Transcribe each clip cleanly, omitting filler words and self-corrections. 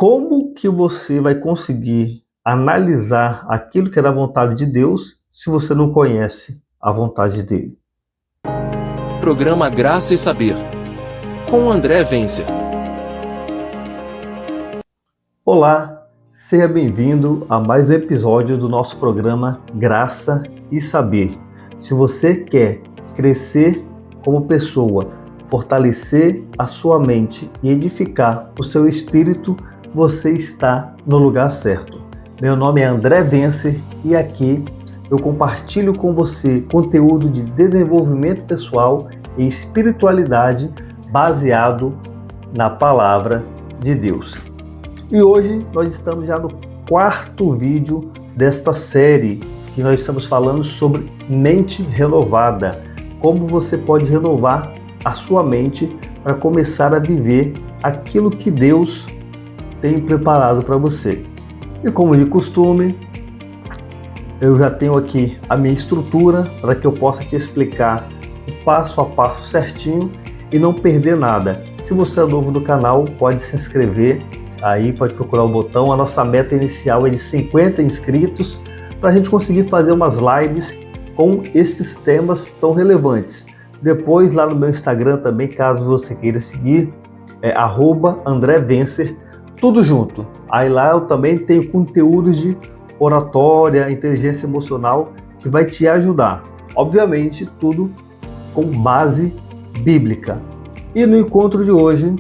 Como que você vai conseguir analisar aquilo que é da vontade de Deus se você não conhece a vontade dele? Programa Graça e Saber, com André Vencer. Olá, seja bem-vindo a mais um episódio do nosso programa Graça e Saber. Se você quer crescer como pessoa, fortalecer a sua mente e edificar o seu espírito, você está no lugar certo. Meu nome é André Vencer e aqui eu compartilho com você conteúdo de desenvolvimento pessoal e espiritualidade baseado na palavra de Deus. E hoje nós estamos já no quarto vídeo desta série que nós estamos falando sobre mente renovada. Como você pode renovar a sua mente para começar a viver aquilo que Deus tem preparado para você. E como de costume, eu já tenho aqui a minha estrutura para que eu possa te explicar o passo a passo certinho e não perder nada. Se você é novo no canal, pode se inscrever aí, pode procurar o botão. A nossa meta inicial é de 50 inscritos para a gente conseguir fazer umas lives com esses temas tão relevantes. Depois lá no meu Instagram também, caso você queira seguir, é @AndréVencer, tudo junto. Aí lá eu também tenho conteúdos de oratória, inteligência emocional, que vai te ajudar. Obviamente, tudo com base bíblica. E no encontro de hoje,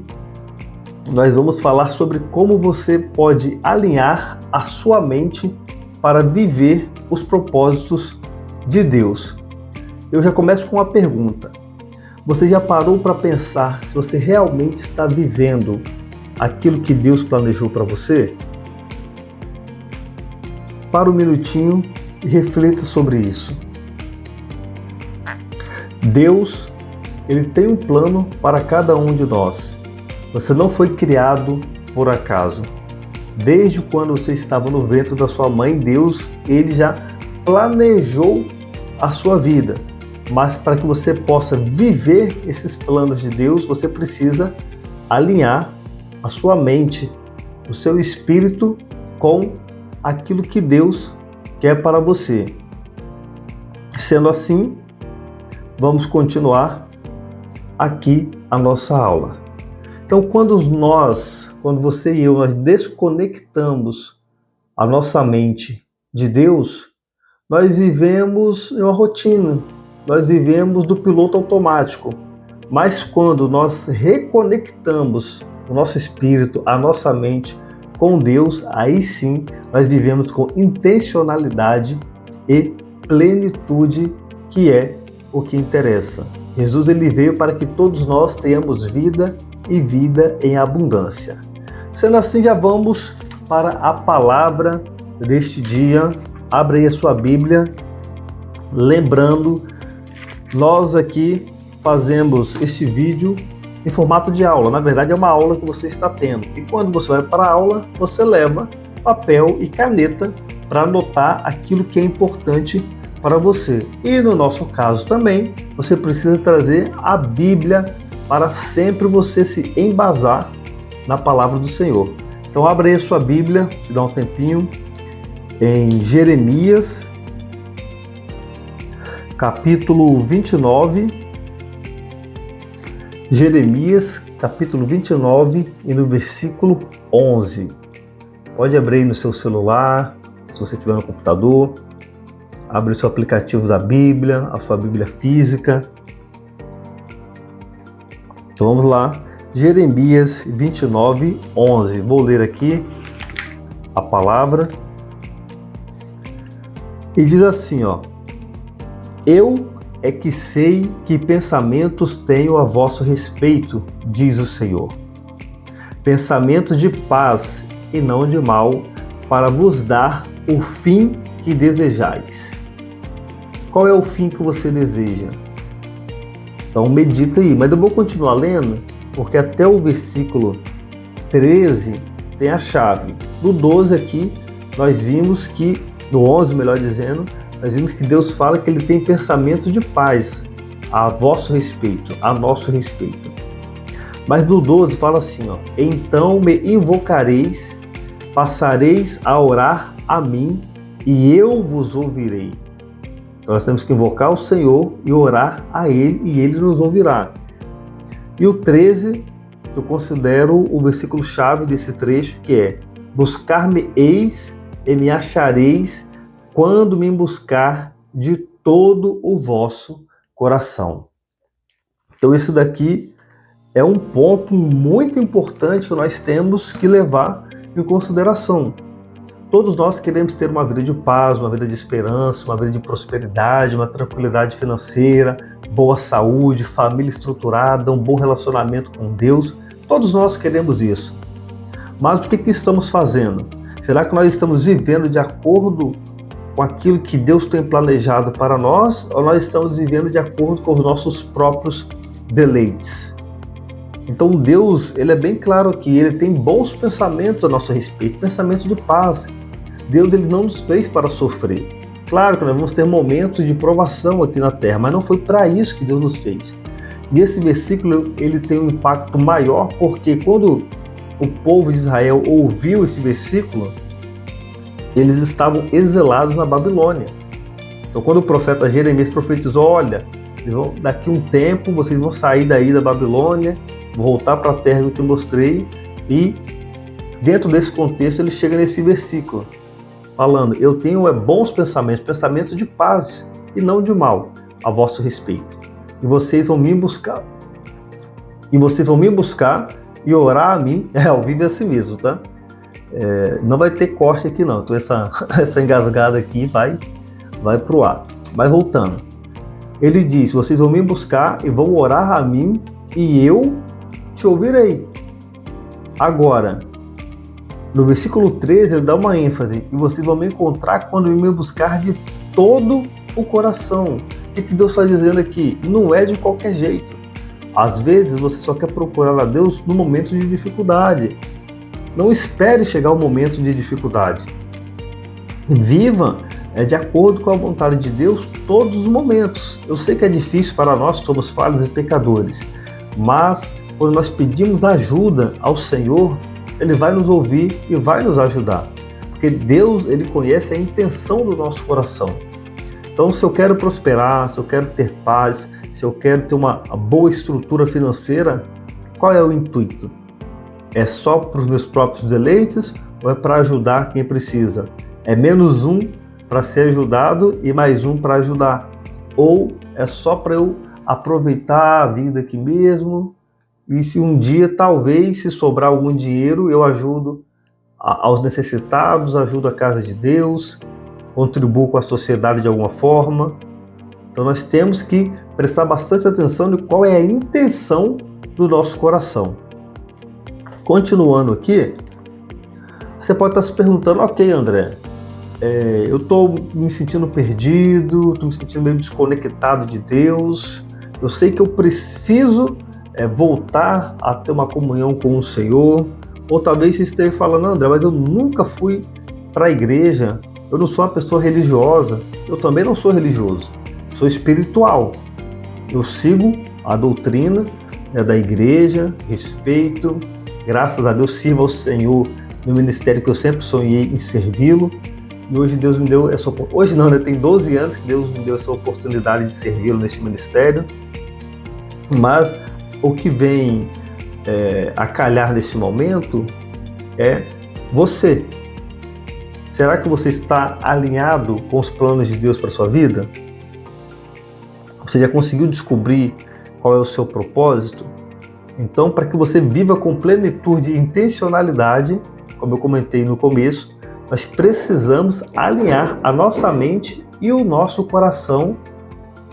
nós vamos falar sobre como você pode alinhar a sua mente para viver os propósitos de Deus. Eu já começo com uma pergunta. Você já parou para pensar se você realmente está vivendo aquilo que Deus planejou para você? Para um minutinho e reflita sobre isso. Deus, Ele tem um plano para cada um de nós. Você não foi criado por acaso. Desde quando você estava no ventre da sua mãe, Deus, Ele já planejou a sua vida. Mas para que você possa viver esses planos de Deus, você precisa alinhar a sua mente, o seu espírito com aquilo que Deus quer para você. Sendo assim, vamos continuar aqui a nossa aula. Então, quando você e eu, nós desconectamos a nossa mente de Deus, nós vivemos em uma rotina, nós vivemos do piloto automático. Mas quando nós reconectamos o nosso espírito, a nossa mente com Deus, aí sim nós vivemos com intencionalidade e plenitude, que é o que interessa. Jesus, ele veio para que todos nós tenhamos vida e vida em abundância. Sendo assim, já vamos para a palavra deste dia. Abre aí a sua Bíblia. Lembrando, nós aqui fazemos este vídeo em formato de aula. Na verdade, é uma aula que você está tendo. E quando você vai para a aula, você leva papel e caneta para anotar aquilo que é importante para você. E no nosso caso também, você precisa trazer a Bíblia para sempre você se embasar na palavra do Senhor. Então abre aí a sua Bíblia, te dá um tempinho, em Jeremias, capítulo 29, Jeremias, capítulo 29 e no versículo 11. Pode abrir aí no seu celular, se você tiver no computador. Abre o seu aplicativo da Bíblia, a sua Bíblia física. Então vamos lá. Jeremias 29, 11. Vou ler aqui a palavra. E diz assim, ó. Eu é que sei que pensamentos tenho a vosso respeito, diz o Senhor. Pensamentos de paz e não de mal, para vos dar o fim que desejais. Qual é o fim que você deseja? Então medita aí, mas eu vou continuar lendo, porque até o versículo 13 tem a chave. No 12 aqui, nós vimos que, no 11 melhor dizendo, nós vimos que Deus fala que Ele tem pensamentos de paz a vosso respeito, a nosso respeito. Mas no 12 fala assim, ó, então me invocareis, passareis a orar a mim e eu vos ouvirei. Então nós temos que invocar o Senhor e orar a Ele e Ele nos ouvirá. E o 13, que eu considero o versículo-chave desse trecho, que é: buscar-me-eis e me achareis quando me buscar de todo o vosso coração. Então isso daqui é um ponto muito importante que nós temos que levar em consideração. Todos nós queremos ter uma vida de paz, uma vida de esperança, uma vida de prosperidade, uma tranquilidade financeira, boa saúde, família estruturada, um bom relacionamento com Deus. Todos nós queremos isso. Mas o que estamos fazendo? Será que nós estamos vivendo de acordo com aquilo que Deus tem planejado para nós, ou nós estamos vivendo de acordo com os nossos próprios deleites? Então Deus, ele é bem claro aqui, ele tem bons pensamentos a nosso respeito, pensamentos de paz. Deus, ele não nos fez para sofrer. Claro que nós vamos ter momentos de provação aqui na terra, mas não foi para isso que Deus nos fez. E esse versículo, ele tem um impacto maior, porque quando o povo de Israel ouviu esse versículo, eles estavam exilados na Babilônia. Então quando o profeta Jeremias profetizou, olha, daqui a um tempo vocês vão sair daí da Babilônia, voltar para a terra que eu te mostrei, e dentro desse contexto ele chega nesse versículo, falando, eu tenho bons pensamentos, pensamentos de paz e não de mal a vosso respeito. E vocês vão me buscar. E orar a mim, ao vivo é assim mesmo, tá? Não vai ter corte aqui não, então essa engasgada aqui vai pro ar. Mas voltando, ele diz, vocês vão me buscar e vão orar a mim e eu te ouvirei. Agora, no versículo 13, ele dá uma ênfase, e vocês vão me encontrar quando me buscar de todo o coração. O que Deus está dizendo aqui? Não é de qualquer jeito. Às vezes você só quer procurar a Deus no momento de dificuldade. Não espere chegar o momento de dificuldade. Viva de acordo com a vontade de Deus todos os momentos. Eu sei que é difícil para nós, somos falhos e pecadores, mas quando nós pedimos ajuda ao Senhor, Ele vai nos ouvir e vai nos ajudar. Porque Deus, Ele conhece a intenção do nosso coração. Então, se eu quero prosperar, se eu quero ter paz, se eu quero ter uma boa estrutura financeira, qual é o intuito? É só para os meus próprios deleites ou é para ajudar quem precisa? É menos um para ser ajudado e mais um para ajudar? Ou é só para eu aproveitar a vida aqui mesmo? E se um dia, talvez, se sobrar algum dinheiro, eu ajudo aos necessitados, ajudo a casa de Deus, contribuo com a sociedade de alguma forma. Então nós temos que prestar bastante atenção em qual é a intenção do nosso coração. Continuando aqui, você pode estar se perguntando, ok, André, eu estou me sentindo perdido, estou me sentindo meio desconectado de Deus, eu sei que eu preciso voltar a ter uma comunhão com o Senhor, ou talvez você esteja falando, André, mas eu nunca fui para a igreja, eu não sou uma pessoa religiosa, eu também não sou religioso, sou espiritual, eu sigo a doutrina da igreja, respeito, graças a Deus sirvo ao Senhor no ministério que eu sempre sonhei em servi-lo, e hoje Deus me deu essa oportunidade, hoje não, tem 12 anos que Deus me deu essa oportunidade de servi-lo neste ministério, mas o que vem a calhar nesse momento é você. Será que você está alinhado com os planos de Deus para a sua vida? Você já conseguiu descobrir qual é o seu propósito? Então, para que você viva com plenitude e intencionalidade, como eu comentei no começo, nós precisamos alinhar a nossa mente e o nosso coração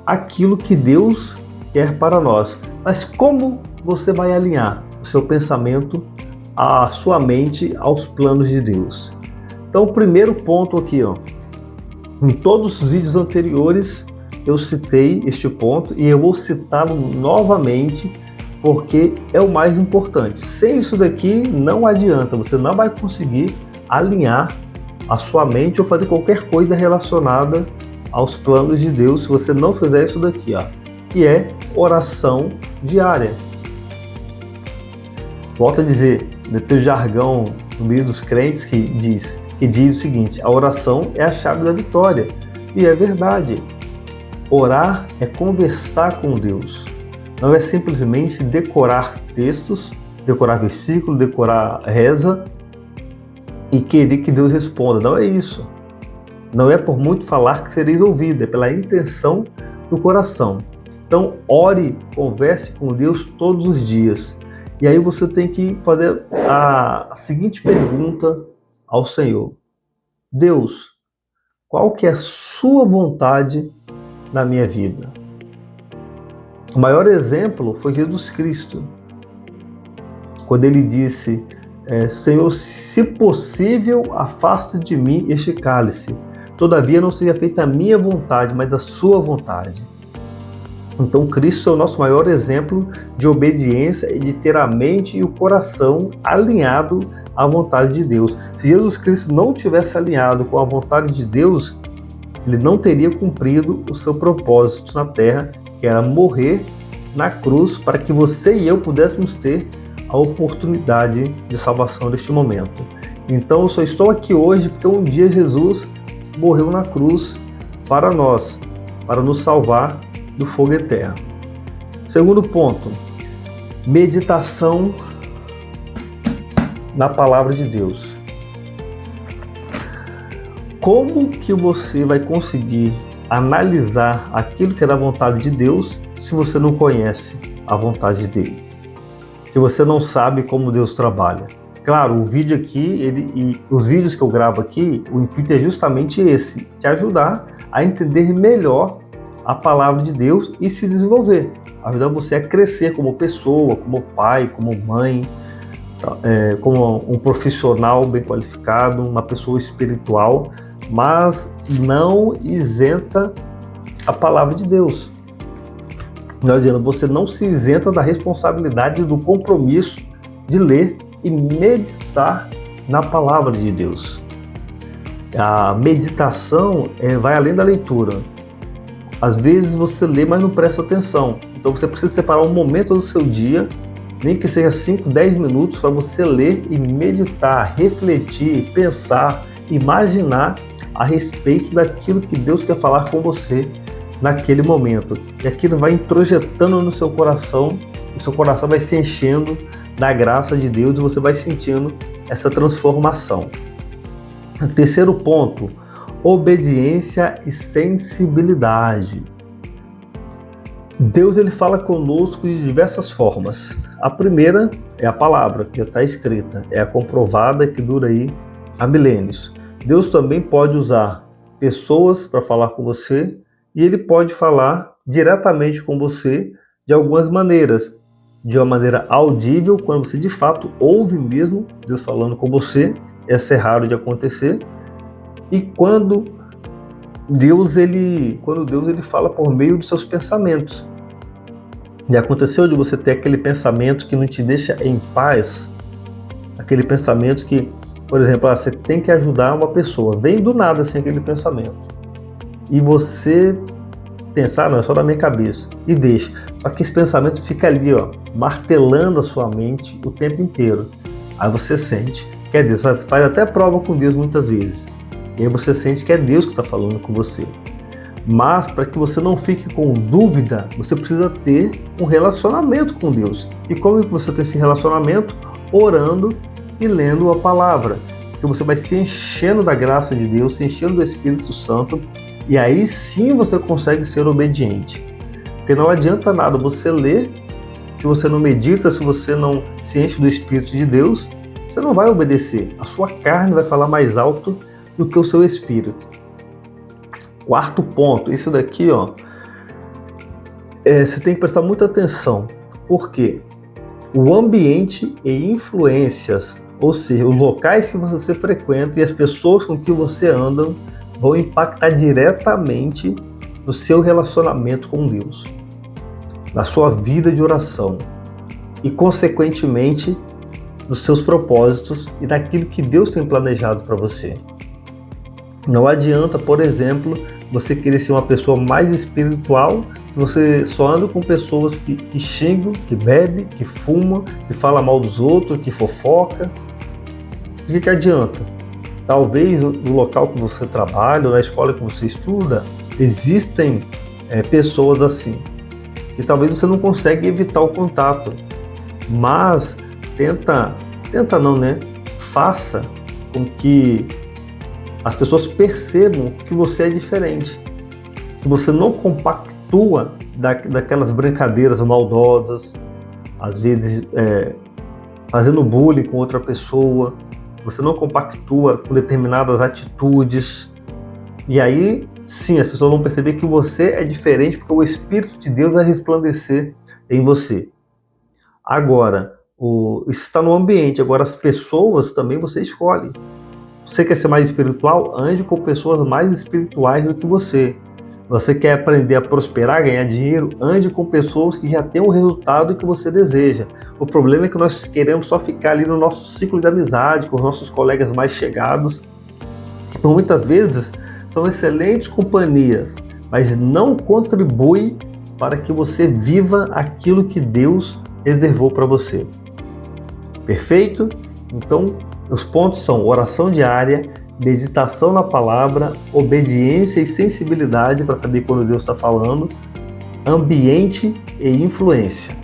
àquilo que Deus quer para nós. Mas como você vai alinhar o seu pensamento, a sua mente aos planos de Deus? Então, o primeiro ponto aqui, em todos os vídeos anteriores eu citei este ponto e eu vou citá-lo novamente porque é o mais importante. Sem isso daqui não adianta, você não vai conseguir alinhar a sua mente ou fazer qualquer coisa relacionada aos planos de Deus se você não fizer isso daqui, que é oração diária. Volto a dizer, no teu jargão, no meio dos crentes, que diz o seguinte: a oração é a chave da vitória. E é verdade. Orar é conversar com Deus. Não é simplesmente decorar textos, decorar versículo, decorar reza e querer que Deus responda. Não é isso. Não é por muito falar que sereis ouvido, é pela intenção do coração. Então, ore, converse com Deus todos os dias. E aí você tem que fazer a seguinte pergunta ao Senhor: Deus, qual que é a sua vontade na minha vida? O maior exemplo foi Jesus Cristo, quando ele disse: Senhor, se possível, afaste de mim este cálice. Todavia não seja feita a minha vontade, mas a sua vontade. Então Cristo é o nosso maior exemplo de obediência e de ter a mente e o coração alinhado à vontade de Deus. Se Jesus Cristo não tivesse alinhado com a vontade de Deus, ele não teria cumprido o seu propósito na terra, que era morrer na cruz para que você e eu pudéssemos ter a oportunidade de salvação neste momento. Então eu só estou aqui hoje porque um dia Jesus morreu na cruz para nós, para nos salvar do fogo eterno. Segundo ponto, meditação na palavra de Deus. Como que você vai conseguir analisar aquilo que é da vontade de Deus se você não conhece a vontade dele? Se você não sabe como Deus trabalha? Claro, o vídeo aqui, e os vídeos que eu gravo aqui, o intuito é justamente esse, te ajudar a entender melhor a palavra de Deus e se desenvolver, ajudar você a crescer como pessoa, como pai, como mãe, como um profissional bem qualificado, uma pessoa espiritual, mas não isenta a palavra de Deus. Não adianta, você não se isenta da responsabilidade do compromisso de ler e meditar na palavra de Deus. A meditação vai além da leitura. Às vezes você lê, mas não presta atenção. Então você precisa separar um momento do seu dia, nem que seja 5, 10 minutos, para você ler e meditar, refletir, pensar, imaginar a respeito daquilo que Deus quer falar com você naquele momento. E aquilo vai introjetando no seu coração, o seu coração vai se enchendo da graça de Deus e você vai sentindo essa transformação. Terceiro ponto, obediência e sensibilidade. Deus ele fala conosco de diversas formas. A primeira é a palavra, que já está escrita, é a comprovada, que dura aí há milênios. Deus também pode usar pessoas para falar com você e ele pode falar diretamente com você de algumas maneiras. De uma maneira audível, quando você de fato ouve mesmo Deus falando com você, essa é raro de acontecer. E quando Deus ele fala por meio dos seus pensamentos. Já aconteceu de você ter aquele pensamento que não te deixa em paz? Aquele pensamento que, por exemplo, você tem que ajudar uma pessoa. Vem do nada assim aquele pensamento. E você pensar, não, é só da minha cabeça. E deixa. Só que esse pensamento fica ali, martelando a sua mente o tempo inteiro. Aí você sente que é Deus. Faz até prova com Deus muitas vezes. E aí você sente que é Deus que está falando com você. Mas para que você não fique com dúvida, você precisa ter um relacionamento com Deus. E como que você tem esse relacionamento? Orando e lendo a palavra. Porque você vai se enchendo da graça de Deus, se enchendo do Espírito Santo, e aí sim você consegue ser obediente. Porque não adianta nada você ler, se você não medita, se você não se enche do Espírito de Deus, você não vai obedecer. A sua carne vai falar mais alto do que o seu espírito. Quarto ponto, isso daqui, você tem que prestar muita atenção. Por quê? O ambiente e influências, ou seja, os locais que você frequenta e as pessoas com que você anda vão impactar diretamente no seu relacionamento com Deus, na sua vida de oração e, consequentemente, nos seus propósitos e naquilo que Deus tem planejado para você. Não adianta, por exemplo, você querer ser uma pessoa mais espiritual você só anda com pessoas que xingam, que bebem, que fumam, que falam mal dos outros, que fofoca. De que adianta? Talvez no local que você trabalha, ou na escola que você estuda, existem pessoas assim, que talvez você não consegue evitar o contato, mas tenta não, né? Faça com que as pessoas percebam que você é diferente, que você não compactua daquelas brincadeiras maldosas, às vezes fazendo bullying com outra pessoa, você não compactua com determinadas atitudes, e aí sim as pessoas vão perceber que você é diferente, porque o Espírito de Deus vai resplandecer em você. Agora, isso está no ambiente, agora as pessoas também você escolhe. Você quer ser mais espiritual? Ande com pessoas mais espirituais do que você. Você quer aprender a prosperar, ganhar dinheiro? Ande com pessoas que já têm o resultado que você deseja. O problema é que nós queremos só ficar ali no nosso ciclo de amizade, com os nossos colegas mais chegados, que por muitas vezes são excelentes companhias, mas não contribuem para que você viva aquilo que Deus reservou para você. Perfeito? Então, os pontos são oração diária, meditação na palavra, obediência e sensibilidade para saber quando Deus está falando, ambiente e influência.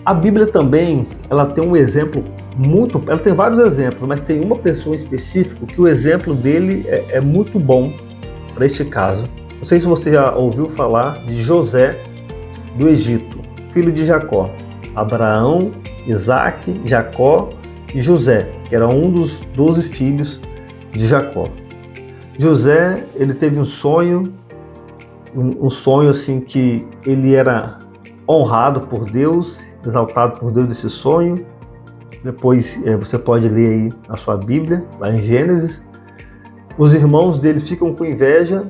A Bíblia também, ela tem um exemplo ela tem vários exemplos, mas tem uma pessoa em específico que o exemplo dele é muito bom para este caso. Não sei se você já ouviu falar de José do Egito, filho de Jacó. Abraão, Isaac, Jacó e José, que era um dos 12 filhos de Jacó. José, ele teve um sonho assim que ele era honrado por Deus, exaltado por Deus desse sonho. Depois você pode ler aí na sua Bíblia, lá em Gênesis. Os irmãos dele ficam com inveja,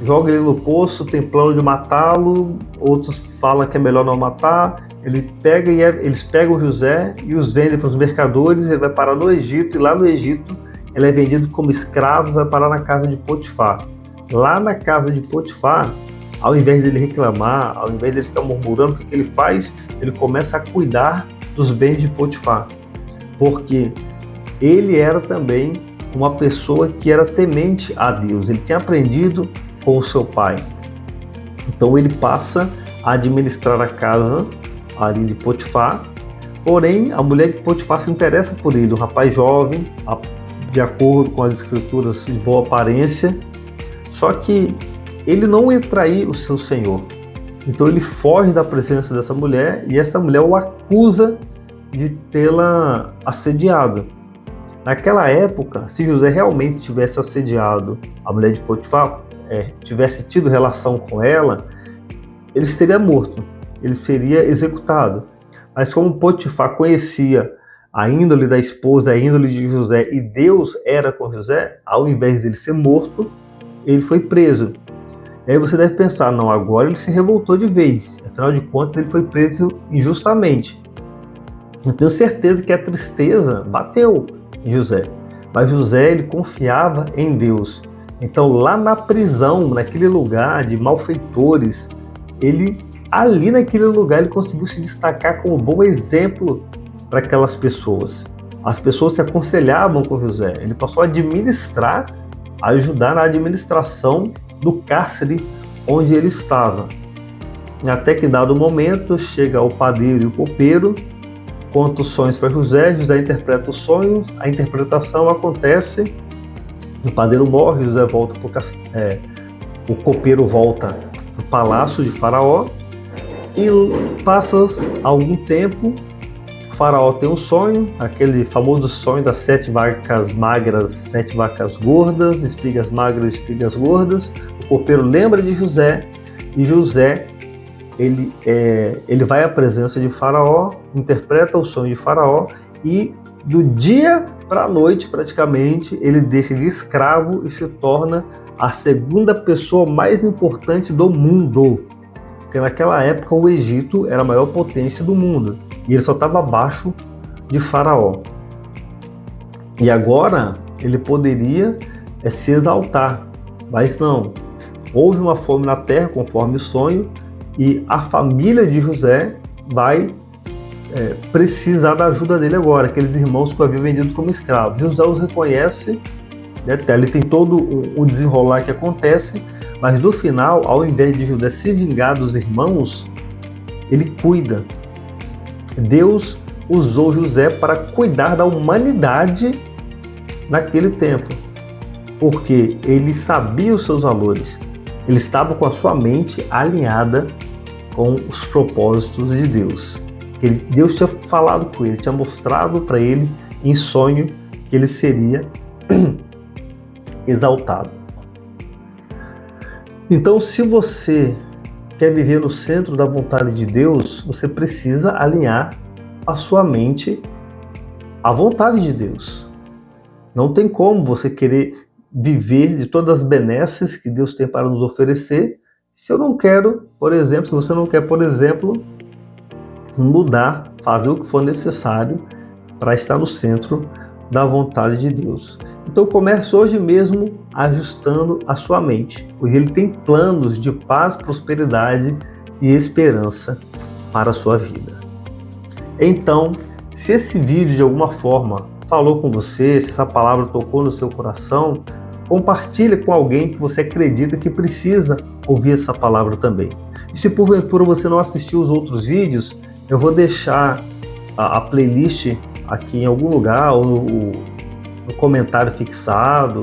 jogam ele no poço, tem plano de matá-lo, outros falam que é melhor não matar. Eles pegam José e os vendem para os mercadores, ele vai parar no Egito, e lá no Egito ele é vendido como escravo e vai parar na casa de Potifar. Lá na casa de Potifar, ao invés dele reclamar, ao invés dele ficar murmurando, o que ele faz? Ele começa a cuidar dos bens de Potifar, porque ele era também uma pessoa que era temente a Deus, ele tinha aprendido com o seu pai. Então ele passa a administrar a casa ali de Potifar, porém a mulher de Potifar se interessa por ele, um rapaz jovem, de acordo com as escrituras, de boa aparência, só que ele não ia trair o seu senhor. Então ele foge da presença dessa mulher e essa mulher o acusa de tê-la assediado. Naquela época, se José realmente tivesse assediado a mulher de Potifar, tivesse tido relação com ela, ele seria morto, ele seria executado. Mas como Potifar conhecia a índole da esposa, a índole de José, e Deus era com José, ao invés de ele ser morto, ele foi preso. E aí você deve pensar, não, agora ele se revoltou de vez, afinal de contas ele foi preso injustamente. Eu tenho certeza que a tristeza bateu em José, mas José ele confiava em Deus. Então lá na prisão, naquele lugar de malfeitores, ali naquele lugar ele conseguiu se destacar como bom exemplo para aquelas pessoas. As pessoas se aconselhavam com José, ele passou a ajudar na administração do cárcere onde ele estava. Até que dado momento, chega o padeiro e o copeiro, conta os sonhos para José, José interpreta os sonhos, a interpretação acontece, o padeiro morre, José volta o copeiro volta para o palácio de Faraó, e passa algum tempo, o Faraó tem um sonho, aquele famoso sonho das 7 vacas magras, 7 vacas gordas, espigas magras, espigas gordas. O copeiro lembra de José, e José ele vai à presença de Faraó, interpreta o sonho de Faraó, e do dia para a noite, praticamente, ele deixa de escravo e se torna a segunda pessoa mais importante do mundo. Porque naquela época o Egito era a maior potência do mundo, e ele só estava abaixo de Faraó. E agora ele poderia se exaltar, mas não. houve uma fome na terra, conforme o sonho, e a família de José vai precisar da ajuda dele agora, aqueles irmãos que o haviam vendido como escravos. José os reconhece, né? Ali tem todo o desenrolar que acontece, mas no final, ao invés de José se vingar dos irmãos, ele cuida. Deus usou José para cuidar da humanidade naquele tempo, porque ele sabia os seus valores, ele estava com a sua mente alinhada com os propósitos de Deus. Deus tinha falado com ele, tinha mostrado para ele em sonho que ele seria exaltado. Então, se você quer viver no centro da vontade de Deus, você precisa alinhar a sua mente à vontade de Deus. Não tem como você querer viver de todas as benesses que Deus tem para nos oferecer se eu não quero, por exemplo, se você não quer, por exemplo, mudar, fazer o que for necessário para estar no centro da vontade de Deus. Então comece hoje mesmo ajustando a sua mente, porque Ele tem planos de paz, prosperidade e esperança para a sua vida. Então, se esse vídeo de alguma forma falou com você, se essa palavra tocou no seu coração, compartilhe com alguém que você acredita que precisa ouvir essa palavra também. E se porventura você não assistiu os outros vídeos, eu vou deixar a playlist aqui em algum lugar, ou no comentário fixado,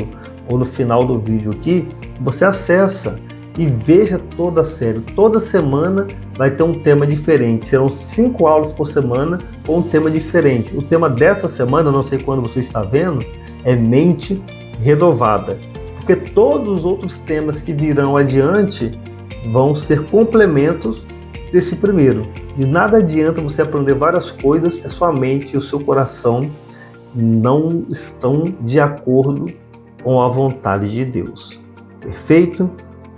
ou no final do vídeo aqui. Você acessa e veja toda a série. Toda semana vai ter um tema diferente. Serão 5 aulas por semana com um tema diferente. O tema dessa semana, não sei quando você está vendo, é mente renovada. Porque todos os outros temas que virão adiante vão ser complementos desse primeiro. De nada adianta você aprender várias coisas se a sua mente e o seu coração não estão de acordo com a vontade de Deus. Perfeito?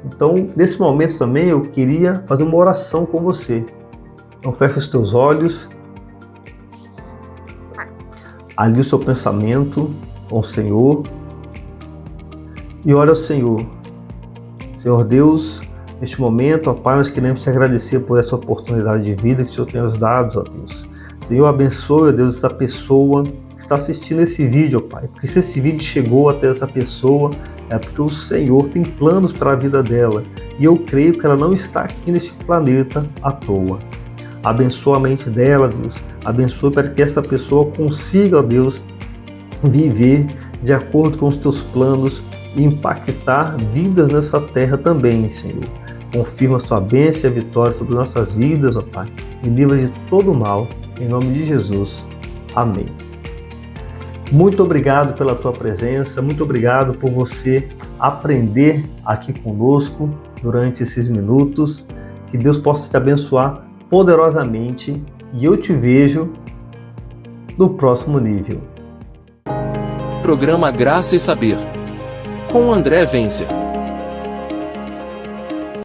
Então, nesse momento também eu queria fazer uma oração com você. Então, feche os teus olhos, alinhe o seu pensamento com o Senhor e ore ao Senhor. Senhor Deus, neste momento, ó Pai, nós queremos te agradecer por essa oportunidade de vida que o Senhor tem nos dado, ó Deus. Senhor, abençoe, ó Deus, essa pessoa que está assistindo esse vídeo, ó Pai. Porque se esse vídeo chegou até essa pessoa, é porque o Senhor tem planos para a vida dela. E eu creio que ela não está aqui neste planeta à toa. Abençoa a mente dela, Deus. Abençoa para que essa pessoa consiga, ó Deus, viver de acordo com os teus planos e impactar vidas nessa terra também, Senhor. Confirma a sua bênção e a vitória sobre nossas vidas, ó Pai. E livra de todo mal. Em nome de Jesus. Amém. Muito obrigado pela tua presença, muito obrigado por você aprender aqui conosco durante esses minutos. Que Deus possa te abençoar poderosamente e eu te vejo no próximo nível. Programa Graça e Saber, com André Vencer.